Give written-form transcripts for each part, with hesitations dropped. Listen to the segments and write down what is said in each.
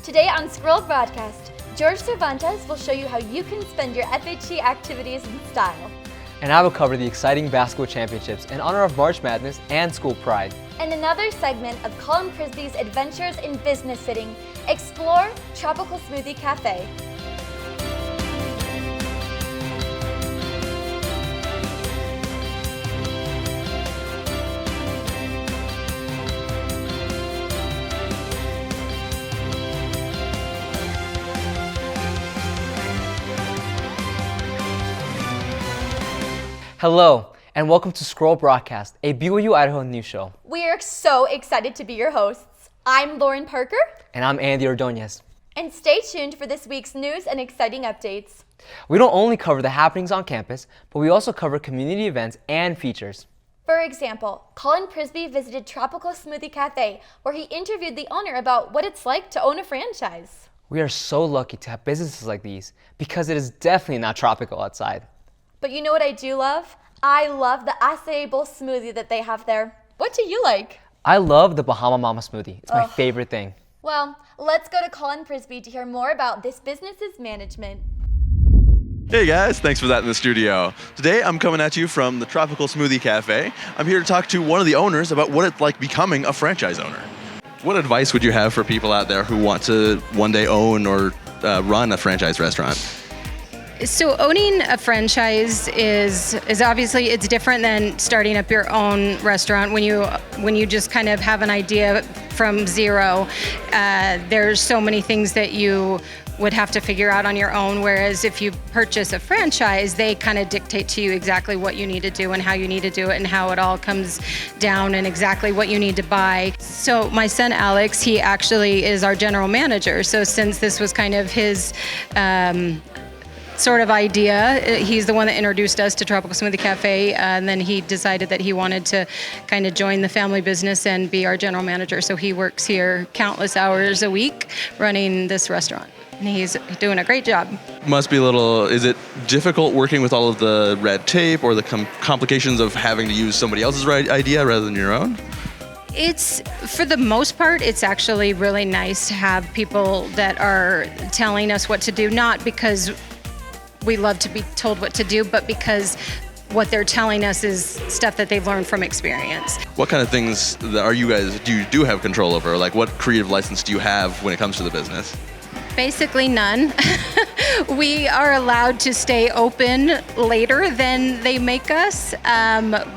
Today on Scroll Broadcast, George Cervantes will show you how you can spend your FHE activities in style. And I will cover the exciting basketball championships in honor of March Madness and school pride. In another segment of Colin Prisby's Adventures in Business Sitting, explore Tropical Smoothie Cafe. Hello, and welcome to Scroll Broadcast, a BYU-Idaho news show. We are so excited to be your hosts. I'm Lauren Parker. And I'm Andy Ordonez. And stay tuned for this week's news and exciting updates. We don't only cover the happenings on campus, but we also cover community events and features. For example, Colin Prisby visited Tropical Smoothie Cafe, where he interviewed the owner about what it's like to own a franchise. We are so lucky to have businesses like these, because it is definitely not tropical outside. But you know what I do love? I love the acai bowl smoothie that they have there. What do you like? I love the Bahama Mama smoothie. It's my favorite thing. Well, let's go to Colin Prisby to hear more about this business's management. Hey guys, thanks for that in the studio. Today I'm coming at you from the Tropical Smoothie Cafe. I'm here to talk to one of the owners about what it's like becoming a franchise owner. What advice would you have for people out there who want to one day own or run a franchise restaurant? So owning a franchise is obviously, it's different than starting up your own restaurant. When you just kind of have an idea from zero, there's so many things that you would have to figure out on your own, whereas if you purchase a franchise, they kind of dictate to you exactly what you need to do and how you need to do it and how it all comes down and exactly what you need to buy. So my son Alex, he actually is our general manager. So since this was kind of his sort of idea. He's the one that introduced us to Tropical Smoothie Cafe, and then he decided that he wanted to kind of join the family business and be our general manager. So he works here countless hours a week running this restaurant, and he's doing a great job. Must be a little, is it difficult working with all of the red tape or the complications of having to use somebody else's idea rather than your own? It's, for the most part, it's actually really nice to have people that are telling us what to do, not because we love to be told what to do, but because what they're telling us is stuff that they've learned from experience. What kind of things do you have control over? Like what creative license do you have when it comes to the business? Basically none. We are allowed to stay open later than they make us.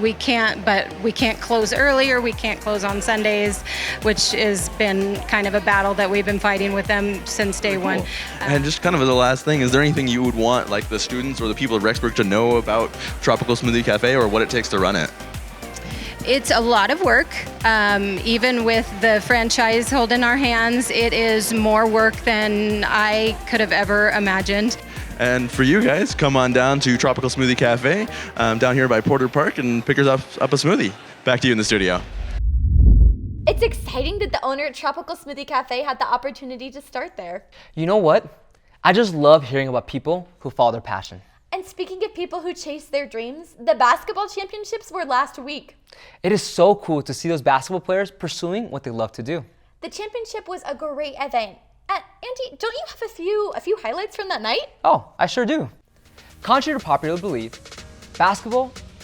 We can't close earlier. We can't close on Sundays, which has been kind of a battle that we've been fighting with them since day one. And just kind of as a last thing, is there anything you would want like the students or the people at Rexburg to know about Tropical Smoothie Cafe or what it takes to run it? It's a lot of work. Even with the franchise holding our hands, it is more work than I could have ever imagined. And for you guys, come on down to Tropical Smoothie Cafe down here by Porter Park and pick us up a smoothie. Back to you in the studio. It's exciting that the owner at Tropical Smoothie Cafe had the opportunity to start there. You know what? I just love hearing about people who follow their passion. And speaking of people who chase their dreams, the basketball championships were last week. It is so cool to see those basketball players pursuing what they love to do. The championship was a great event. Andy, don't you have a few highlights from that night? Oh, I sure do. Contrary to popular belief,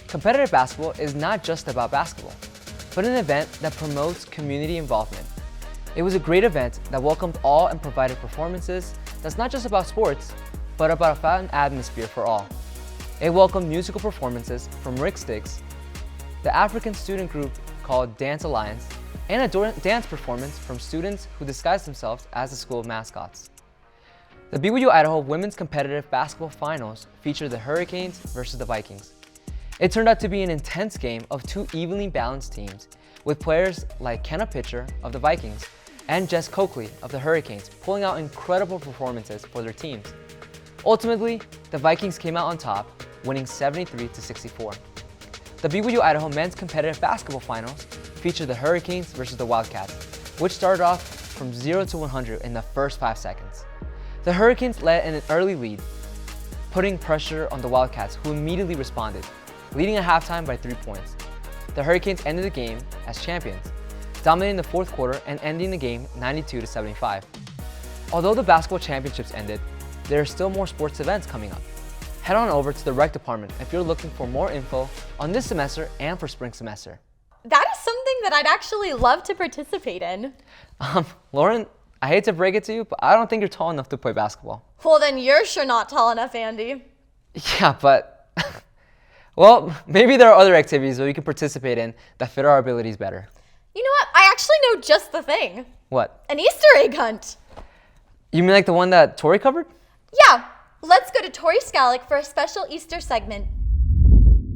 competitive basketball is not just about basketball, but an event that promotes community involvement. It was a great event that welcomed all and provided performances that's not just about sports, but about a fun atmosphere for all. It welcomed musical performances from Rick Sticks, the African student group called Dance Alliance, and a dance performance from students who disguised themselves as the school mascots. The BYU-Idaho women's competitive basketball finals featured the Hurricanes versus the Vikings. It turned out to be an intense game of two evenly balanced teams, with players like Kenna Pitcher of the Vikings and Jess Coakley of the Hurricanes pulling out incredible performances for their teams. Ultimately, the Vikings came out on top, winning 73-64. The BYU-Idaho men's competitive basketball finals featured the Hurricanes versus the Wildcats, which started off from 0 to 100 in the first 5 seconds. The Hurricanes led in an early lead, putting pressure on the Wildcats, who immediately responded, leading at halftime by 3 points. The Hurricanes ended the game as champions, dominating the fourth quarter and ending the game 92-75. Although the basketball championships ended, there are still more sports events coming up. Head on over to the rec department if you're looking for more info on this semester and for spring semester. That is something that I'd actually love to participate in. Lauren, I hate to break it to you, but I don't think you're tall enough to play basketball. Well, then you're sure not tall enough, Andy. Yeah, but, well, maybe there are other activities that we can participate in that fit our abilities better. You know what? I actually know just the thing. What? An Easter egg hunt. You mean like the one that Tori covered? Yeah, let's go to Tori Scalick for a special Easter segment.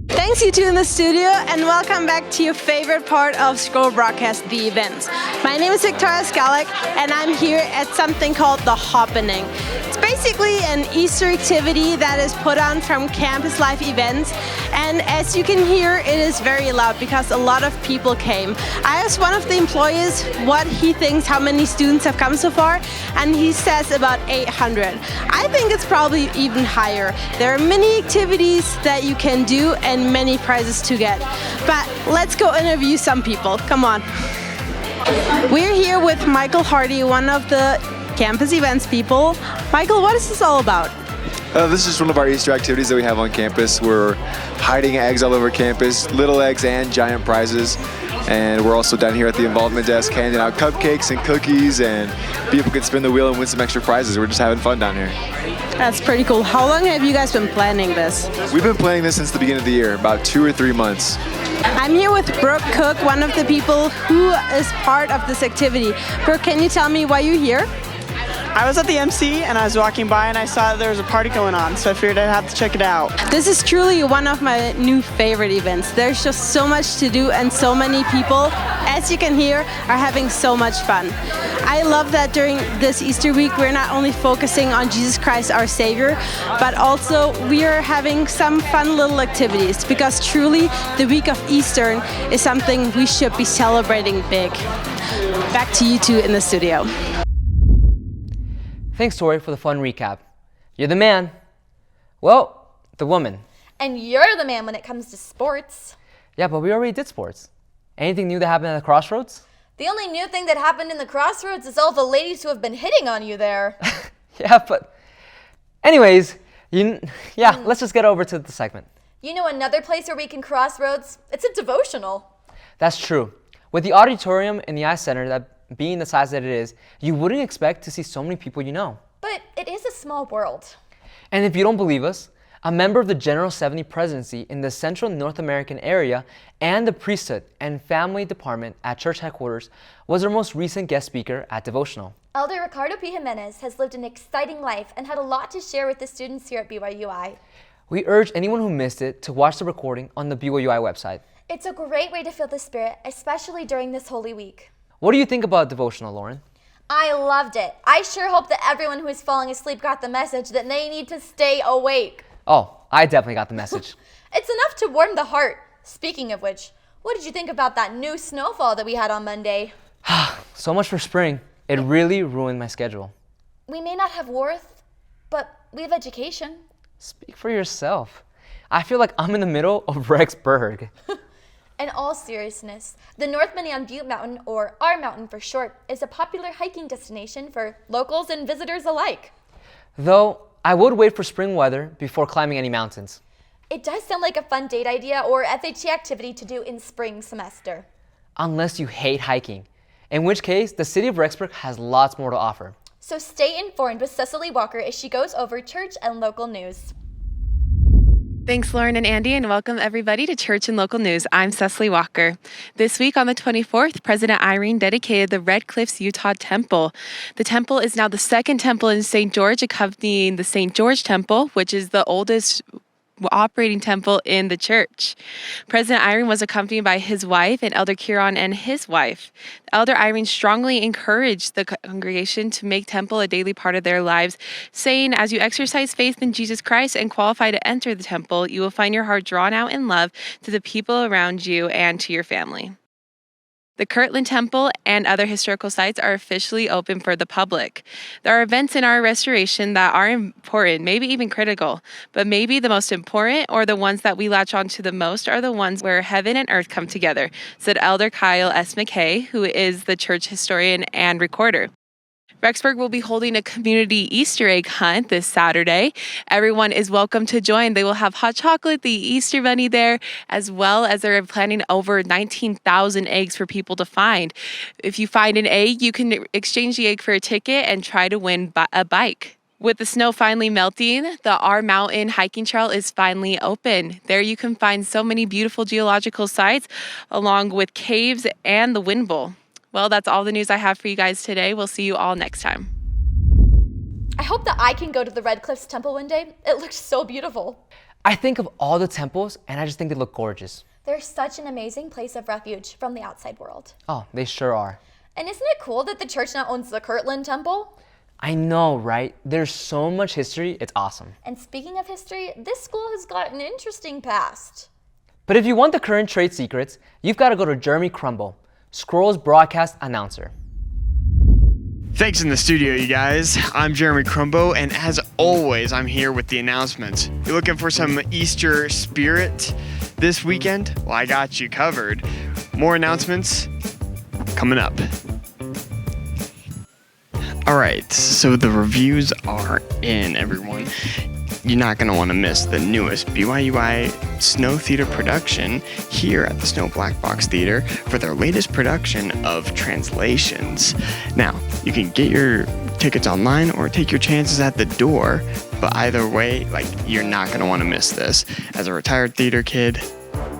Thanks you two in the studio, and welcome back to your favorite part of Scroll Broadcast, the events. My name is Victoria Scalick, and I'm here at something called the Hoppening. It's basically an Easter activity that is put on from Campus Life Events, and as you can hear, it is very loud because a lot of people came. I asked one of the employees what he thinks how many students have come so far, and he says about 800. I think it's probably even higher. There are many activities that you can do and many prizes to get. But let's go interview some people. Come on. We're here with Michael Hardy, one of the campus events people. Michael, what is this all about? This is one of our Easter activities that we have on campus. We're hiding eggs all over campus, little eggs and giant prizes. And we're also down here at the involvement desk handing out cupcakes and cookies, and people can spin the wheel and win some extra prizes. We're just having fun down here. That's pretty cool. How long have you guys been planning this? We've been planning this since the beginning of the year, about 2 or 3 months. I'm here with Brooke Cook, one of the people who is part of this activity. Brooke, can you tell me why you're here? I was at the MC and I was walking by and I saw that there was a party going on, so I figured I'd have to check it out. This is truly one of my new favorite events. There's just so much to do and so many people, as you can hear, are having so much fun. I love that during this Easter week we're not only focusing on Jesus Christ our Savior, but also we are having some fun little activities, because truly the week of Easter is something we should be celebrating big. Back to you two in the studio. Thanks, Tori, for the fun recap. You're the man. Well, the woman. And you're the man when it comes to sports. Yeah, but we already did sports. Anything new that happened at the Crossroads? The only new thing that happened in the Crossroads is all the ladies who have been hitting on you there. Yeah, but anyways, let's just get over to the segment. You know another place where we can crossroads? It's a devotional. That's true. With the auditorium in the I Center that being the size that it is, you wouldn't expect to see so many people you know. But it is a small world. And if you don't believe us, a member of the General 70 Presidency in the Central North American area and the Priesthood and Family Department at church headquarters was our most recent guest speaker at Devotional. Elder Ricardo P. Jimenez has lived an exciting life and had a lot to share with the students here at BYU-I. We urge anyone who missed it to watch the recording on the BYU-I website. It's a great way to feel the Spirit, especially during this Holy Week. What do you think about Devotional, Lauren? I loved it. I sure hope that everyone who is falling asleep got the message that they need to stay awake. Oh, I definitely got the message. It's enough to warm the heart. Speaking of which, what did you think about that new snowfall that we had on Monday? So much for spring. It really ruined my schedule. We may not have worth, but we have education. Speak for yourself. I feel like I'm in the middle of Rexburg. In all seriousness, the North Manion Butte Mountain, or R Mountain for short, is a popular hiking destination for locals and visitors alike. Though, I would wait for spring weather before climbing any mountains. It does sound like a fun date idea or FHE activity to do in spring semester. Unless you hate hiking, in which case the city of Rexburg has lots more to offer. So stay informed with Cecily Walker as she goes over church and local news. Thanks, Lauren and Andy, and welcome everybody to Church and Local News. I'm Cecily Walker. This week on the 24th, President Irene dedicated the Red Cliffs, Utah Temple. The temple is now the second temple in St. George, accompanying the St. George Temple, which is the oldest operating temple in the church. President Irene was accompanied by his wife and Elder Kieran and his wife. Elder Irene strongly encouraged the congregation to make temple a daily part of their lives, saying, as you exercise faith in Jesus Christ and qualify to enter the temple, you will find your heart drawn out in love to the people around you and to your family. The Kirtland Temple and other historical sites are officially open for the public. There are events in our restoration that are important, maybe even critical, but maybe the most important, or the ones that we latch on to the most, are the ones where heaven and earth come together, said Elder Kyle S. McKay, who is the church historian and recorder. Rexburg will be holding a community Easter egg hunt this Saturday. Everyone is welcome to join. They will have hot chocolate, the Easter bunny there, as well as they're planning over 19,000 eggs for people to find. If you find an egg, you can exchange the egg for a ticket and try to win a bike. With the snow finally melting, the R Mountain hiking trail is finally open. There you can find so many beautiful geological sites along with caves and the wind bowl. Well, that's all the news I have for you guys today. We'll see you all next time. I hope that I can go to the Red Cliffs Temple one day. It looks so beautiful. I think of all the temples and I just think they look gorgeous. They're such an amazing place of refuge from the outside world. Oh, they sure are. And isn't it cool that the church now owns the Kirtland Temple? I know, right? There's so much history, it's awesome. And speaking of history, this school has got an interesting past. But if you want the current trade secrets, you've got to go to Jeremy Crumble, Scroll's broadcast announcer. Thanks in the studio, you guys. I'm Jeremy Crumbo, and as always, I'm here with the announcements. You're looking for some Easter spirit this weekend? Well, I got you covered. More announcements coming up. All right, so the reviews are in, everyone. You're not going to want to miss the newest BYU-I Snow Theater production here at the Snow Black Box Theater for their latest production of Translations. Now, you can get your tickets online or take your chances at the door, but either way, you're not going to want to miss this. As a retired theater kid,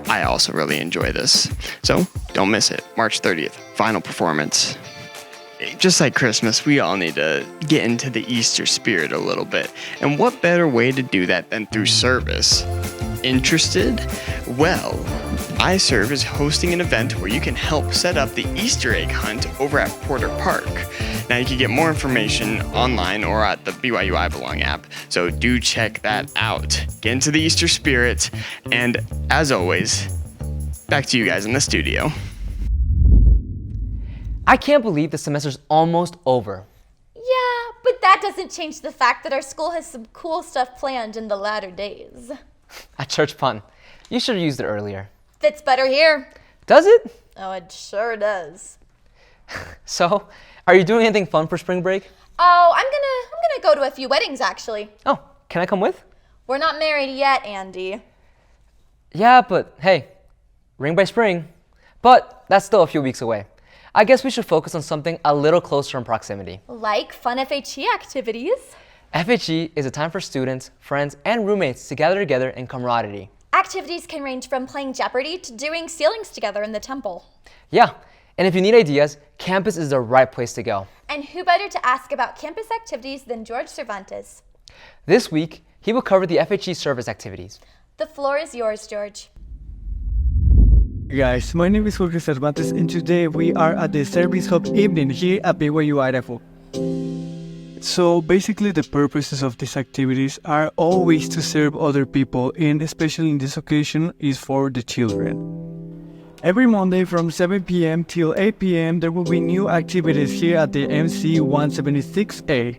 I also really enjoy this. So, don't miss it. March 30th, final performance. Just like Christmas, we all need to get into the Easter spirit a little bit. And what better way to do that than through service? Interested? Well, iServe is hosting an event where you can help set up the Easter egg hunt over at Porter Park. Now, you can get more information online or at the BYU I Belong app, so do check that out. Get into the Easter spirit, and as always, back to you guys in the studio. I can't believe the semester's almost over. Yeah, but that doesn't change the fact that our school has some cool stuff planned in the latter days. A church pun. You should have used it earlier. Fits better here. Does it? Oh, it sure does. So, are you doing anything fun for spring break? Oh, I'm gonna go to a few weddings actually. Oh, can I come with? We're not married yet, Andy. Yeah, but hey, ring by spring. But that's still a few weeks away. I guess we should focus on something a little closer in proximity. Like fun FHE activities. FHE is a time for students, friends, and roommates to gather together in camaraderie. Activities can range from playing Jeopardy to doing ceilings together in the temple. Yeah, and if you need ideas, campus is the right place to go. And who better to ask about campus activities than George Cervantes? This week, he will cover the FHE service activities. The floor is yours, George. Hey guys, my name is Jorge Cervantes and today we are at the Service Hub evening here at BYU-Idaho. So basically the purposes of these activities are always to serve other people, and especially in this occasion is for the children. Every Monday from 7 p.m. till 8 p.m. there will be new activities here at the MC-176A.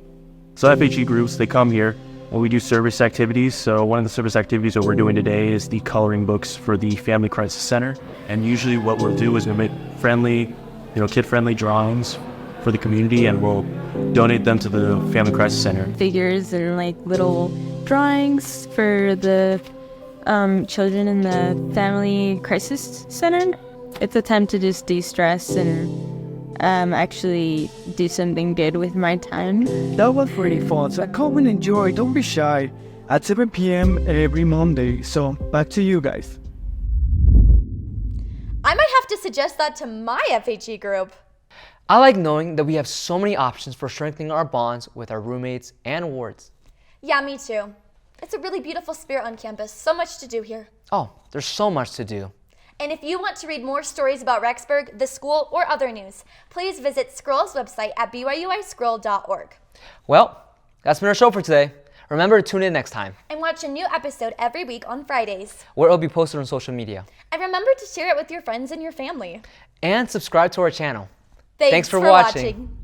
So FHE groups, they come here and we do service activities. So one of the service activities that we're doing today is the coloring books for the Family Crisis Center. And usually what we'll do is we'll make friendly, kid-friendly drawings for the community, and we'll donate them to the Family Crisis Center. Figures and little drawings for the children in the Family Crisis Center. It's a time to just de-stress and actually do something good with my time. That was pretty fun, so come and enjoy, don't be shy. At 7 p.m. every Monday, so back to you guys. I might have to suggest that to my FHE group. I like knowing that we have so many options for strengthening our bonds with our roommates and wards. Yeah, me too. It's a really beautiful spirit on campus. So much to do here. Oh, there's so much to do. And if you want to read more stories about Rexburg, the school, or other news, please visit Scroll's website at byuiscroll.org. Well, that's been our show for today. Remember to tune in next time. And watch a new episode every week on Fridays, where it'll be posted on social media. And remember to share it with your friends and your family. And subscribe to our channel. Thanks for watching.